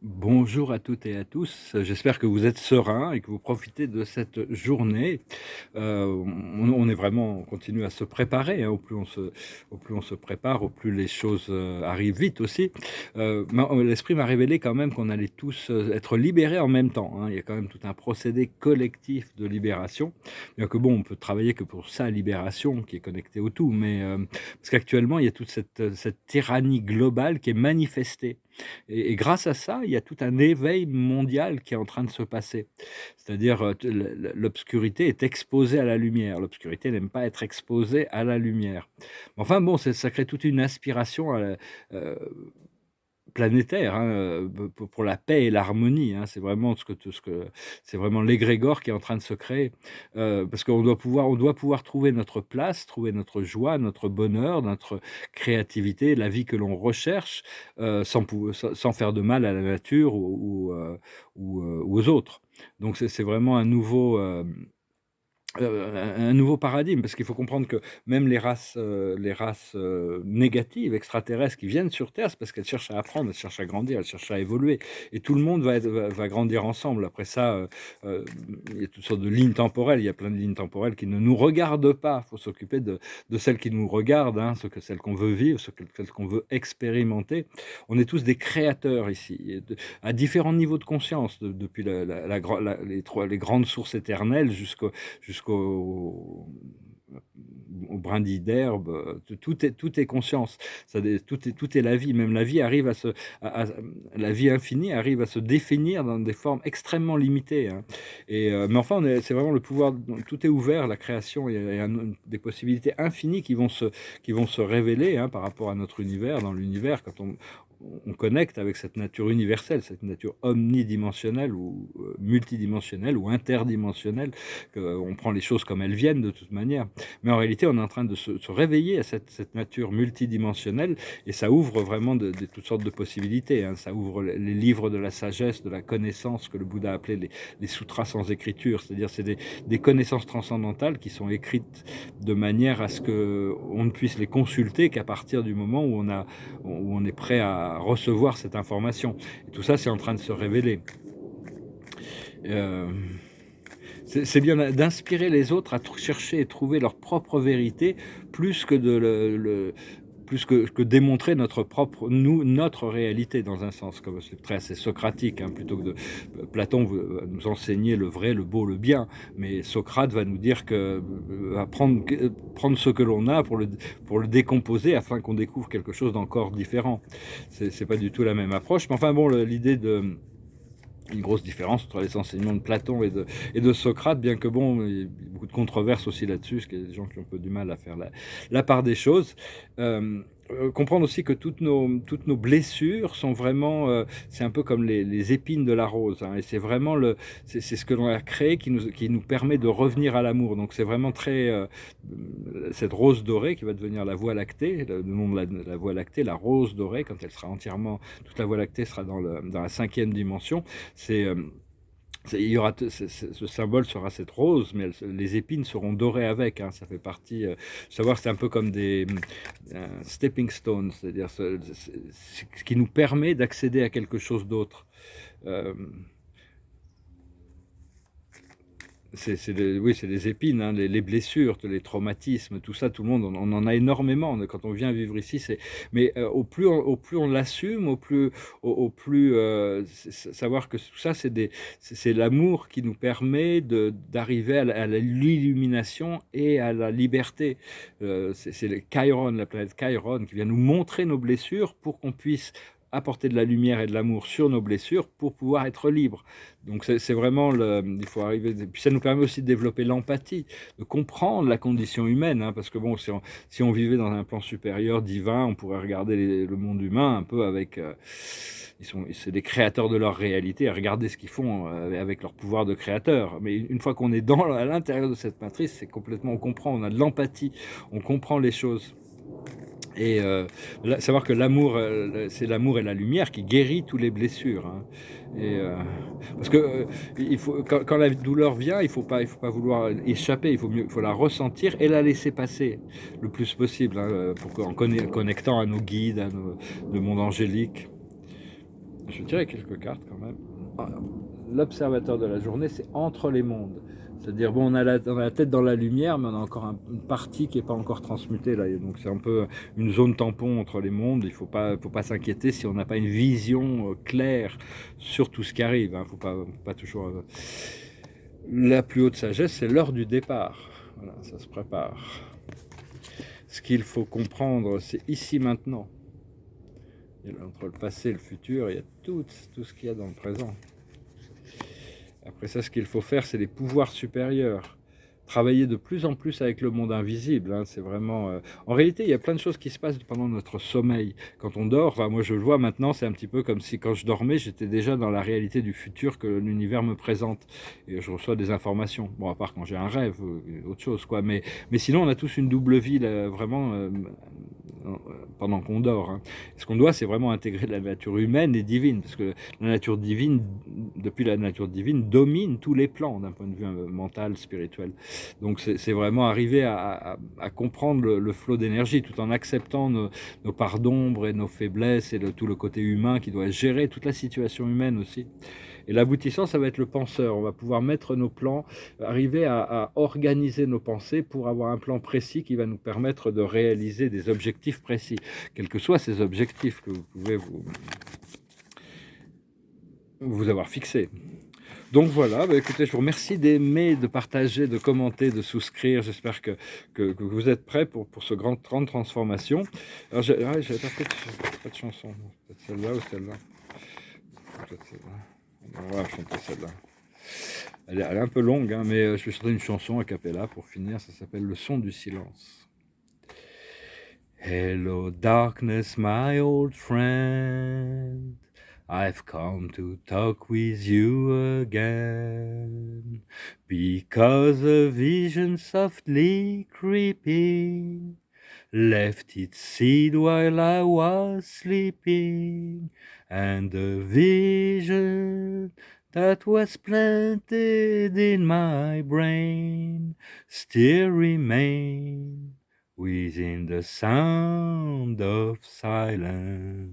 Bonjour à toutes et à tous, j'espère que vous êtes sereins et que vous profitez de cette journée. On est vraiment on continue à se préparer, hein, au plus on se prépare, au plus les choses, arrivent vite aussi. L'esprit m'a révélé quand même qu'on allait tous, être libérés en même temps, hein. Il y a quand même tout un procédé collectif de libération. Bien que bon, on peut travailler que pour sa libération qui est connectée au tout, mais, parce qu'actuellement il y a toute cette tyrannie globale qui est manifestée. Et grâce à ça, il y a tout un éveil mondial qui est en train de se passer. C'est-à-dire, l'obscurité est exposée à la lumière. L'obscurité n'aime pas être exposée à la lumière. Enfin bon, ça crée toute une aspiration planétaire, hein, pour la paix et l'harmonie, hein. C'est vraiment c'est vraiment l'égrégore qui est en train de se créer, parce on doit pouvoir trouver notre place, trouver notre joie, notre bonheur, notre créativité, la vie que l'on recherche, sans faire de mal à la nature ou aux autres. Donc c'est vraiment un nouveau paradigme, parce qu'il faut comprendre que même les races, négatives, extraterrestres qui viennent sur Terre, c'est parce qu'elles cherchent à apprendre, elles cherchent à grandir, elles cherchent à évoluer et tout le monde va grandir ensemble. Après ça, il y a toutes sortes de lignes temporelles, il y a plein de lignes temporelles qui ne nous regardent pas. Il faut s'occuper de celles qui nous regardent, hein, celles qu'on veut vivre, celles qu'on veut expérimenter. On est tous des créateurs ici et à différents niveaux de conscience, depuis la gran la les grandes sources éternelles jusqu'au aux brindilles d'herbe, tout est conscience. Tout est la vie. Même la vie arrive la vie infinie arrive à se définir dans des formes extrêmement limitées, hein. Mais enfin, c'est vraiment le pouvoir, tout est ouvert, la création, il y a des possibilités infinies qui vont se révéler, hein, par rapport à notre univers, dans l'univers, quand on connecte avec cette nature universelle, cette nature omnidimensionnelle ou multidimensionnelle ou interdimensionnelle, qu'on prend les choses comme elles viennent de toute manière. Mais en réalité, on est en train de se réveiller à cette nature multidimensionnelle et ça ouvre vraiment toutes sortes de possibilités, hein. Ça ouvre les livres de la sagesse, de la connaissance que le Bouddha appelait les sutras sans écriture, c'est-à-dire c'est des connaissances transcendantales qui sont écrites de manière à ce qu'on ne puisse les consulter qu'à partir du moment où on est prêt à recevoir cette information. Et tout ça, c'est en train de se révéler. Euh, c'est bien d'inspirer les autres à chercher et trouver leur propre vérité, plus que plus que démontrer notre réalité dans un sens, comme c'est assez socratique, hein, plutôt que Platon veut nous enseigner le vrai, le beau, le bien, mais Socrate va nous dire que prendre ce que l'on a pour le décomposer afin qu'on découvre quelque chose d'encore différent. C'est pas du tout la même approche, mais enfin bon, l'idée de une grosse différence entre les enseignements de Platon et de Socrate, bien que bon, il y a beaucoup de controverses aussi là-dessus, parce qu'il y a des gens qui ont un peu du mal à faire la part des choses. Comprendre aussi que toutes nos blessures sont vraiment, c'est un peu comme les épines de la rose, hein, et c'est vraiment c'est ce que l'on a créé qui nous permet de revenir à l'amour. Donc c'est vraiment très, cette rose dorée qui va devenir la Voie lactée, le nom de la Voie lactée, la rose dorée, quand elle sera entièrement, toute la Voie lactée sera dans la 5e dimension. C'est, il y aura ce symbole sera cette rose, mais les épines seront dorées avec, hein. Ça fait partie, savoir, c'est un peu comme des stepping stones, c'est-à-dire ce qui nous permet d'accéder à quelque chose d'autre. Euh, oui, c'est les épines, hein, les blessures, les traumatismes, tout ça, tout le monde, on en a énormément quand on vient vivre ici. Mais au plus on l'assume, au plus savoir que tout ça, c'est l'amour qui nous permet d'arriver à l'illumination et à la liberté. C'est le Chiron, la planète Chiron, qui vient nous montrer nos blessures pour qu'on puisse apporter de la lumière et de l'amour sur nos blessures pour pouvoir être libre. Donc c'est vraiment il faut arriver. Et puis ça nous permet aussi de développer l'empathie, de comprendre la condition humaine, hein, parce que bon, si on vivait dans un plan supérieur divin, on pourrait regarder le monde humain un peu avec, c'est des créateurs de leur réalité, à regarder ce qu'ils font avec leur pouvoir de créateur. Mais une fois qu'on est à l'intérieur de cette matrice, c'est complètement, on comprend, on a de l'empathie, on comprend les choses. Et savoir que l'amour, c'est l'amour et la lumière qui guérit toutes les blessures, hein. Et parce que quand la douleur vient, il faut pas vouloir échapper, il faut la ressentir et la laisser passer le plus possible, hein, en connectant à nos guides, le monde angélique. Je vais tirer quelques cartes quand même. L'observateur de la journée, c'est entre les mondes. C'est-à-dire, bon, on a la tête dans la lumière, mais on a encore une partie qui n'est pas encore transmutée là. Et donc, c'est un peu une zone tampon entre les mondes. Il faut pas s'inquiéter si on n'a pas une vision claire sur tout ce qui arrive. Hein. Faut pas toujours. La plus haute sagesse, c'est l'heure du départ. Voilà, ça se prépare. Ce qu'il faut comprendre, c'est ici maintenant. Et entre le passé et le futur, il y a tout ce qu'il y a dans le présent. Après ça, ce qu'il faut faire, c'est les pouvoirs supérieurs. Travailler de plus en plus avec le monde invisible. Hein, c'est vraiment. En réalité, il y a plein de choses qui se passent pendant notre sommeil. Quand on dort, enfin, moi je le vois maintenant, c'est un petit peu comme si quand je dormais, j'étais déjà dans la réalité du futur que l'univers me présente. Et je reçois des informations. Bon, à part quand j'ai un rêve, autre chose, quoi. Mais sinon, on a tous une double vie, là, vraiment. Pendant qu'on dort. Hein. Ce qu'on doit, c'est vraiment intégrer la nature humaine et divine, parce que la nature divine, depuis la nature divine, domine tous les plans d'un point de vue mental, spirituel. Donc c'est vraiment arriver à comprendre le flot d'énergie, tout en acceptant nos parts d'ombre et nos faiblesses et tout le côté humain qui doit gérer toute la situation humaine aussi. Et l'aboutissant, ça va être le penseur. On va pouvoir mettre nos plans, arriver à organiser nos pensées pour avoir un plan précis qui va nous permettre de réaliser des objectifs précis, quels que soient ces objectifs que vous pouvez vous avoir fixés. Donc voilà, bah écoutez, je vous remercie d'aimer, de partager, de commenter, de souscrire. J'espère que vous êtes prêts pour ce grande transformation. Alors, j'avais pas de chanson. Peut-être celle-là ou celle-là. Peut-être celle-là. On va chanter celle-là. Elle est un peu longue, hein, mais je vais chanter une chanson a cappella pour finir. Ça s'appelle Le son du silence. Hello darkness, my old friend. I've come to talk with you again, because a vision softly creeping left its seed while I was sleeping, and the vision that was planted in my brain still remains within the sound of silence.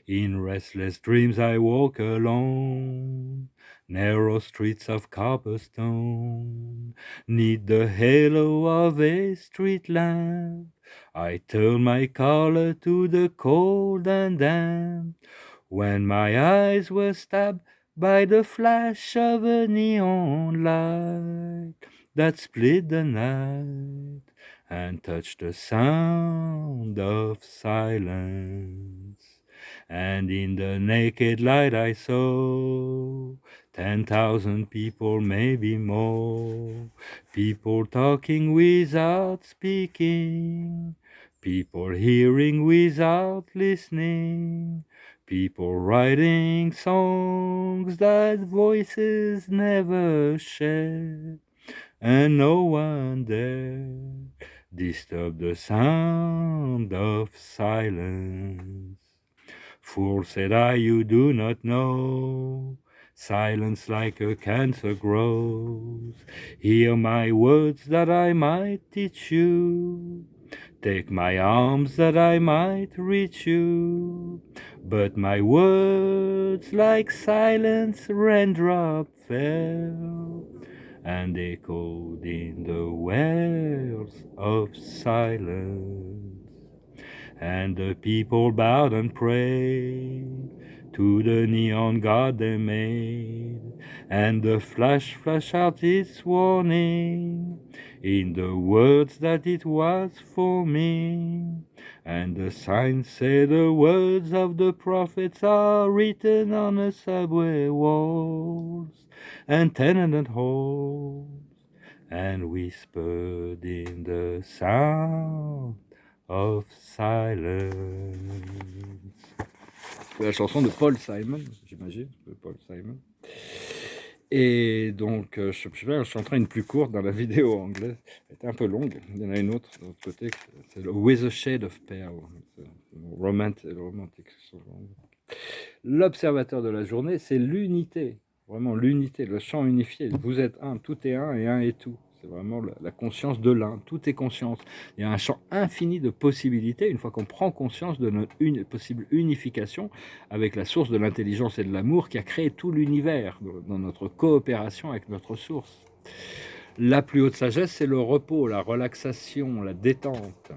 In restless dreams I walk alone, narrow streets of cobblestone, 'neath the halo of a street lamp. I turn my collar to the cold and damp, when my eyes were stabbed by the flash of a neon light that split the night and touched the sound of silence. And in the naked light I saw 10,000 people, maybe more, people talking without speaking, people hearing without listening, people writing songs that voices never shared, and no one dared disturb the sound of silence. Fool, said I, you do not know, silence like a cancer grows. Hear my words that I might teach you, take my arms that I might reach you. But my words like silence raindrop fell, and echoed in the wells of silence. And the people bowed and prayed to the neon god they made, and the flash flashed out its warning in the words that it was for me. And the sign said the words of the prophets are written on the subway walls and tenement halls, and whispered in the sound of silence. La chanson de Paul Simon, j'imagine, Paul Simon. Et donc, je suis en train une plus courte dans la vidéo anglaise. Elle était un peu longue. Il y en a une autre de l'autre côté. C'est With a Shade of Pale. Romantique. L'observateur de la journée, c'est l'unité. Vraiment l'unité, le champ unifié. Vous êtes un, tout est un et un est tout. C'est vraiment la conscience de l'un. Tout est conscience. Il y a un champ infini de possibilités une fois qu'on prend conscience de notre possible unification avec la source de l'intelligence et de l'amour qui a créé tout l'univers dans notre coopération avec notre source. La plus haute sagesse, c'est le repos, la relaxation, la détente.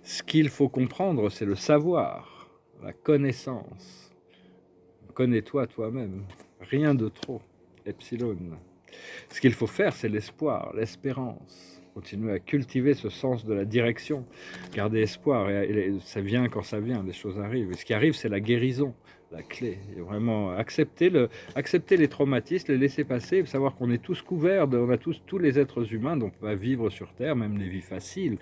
Ce qu'il faut comprendre, c'est le savoir, la connaissance. Connais-toi toi-même, rien de trop, epsilon. Ce qu'il faut faire, c'est l'espoir, l'espérance. Continuer à cultiver ce sens de la direction, garder espoir, et ça vient quand ça vient, les choses arrivent. Et ce qui arrive, c'est la guérison, la clé. Et vraiment accepter les traumatismes, les laisser passer, savoir qu'on est tous couverts, on a tous les êtres humains, donc on va vivre sur Terre, même les vies faciles.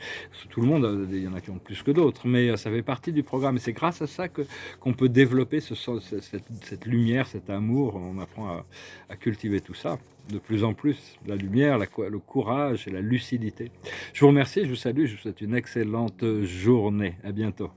Tout le monde, il y en a qui ont plus que d'autres, mais ça fait partie du programme. Et c'est grâce à ça qu'on peut développer cette lumière, cet amour. On apprend à cultiver tout ça de plus en plus, la lumière, le courage et la lucidité. Je vous remercie, je vous salue, je vous souhaite une excellente journée. À bientôt.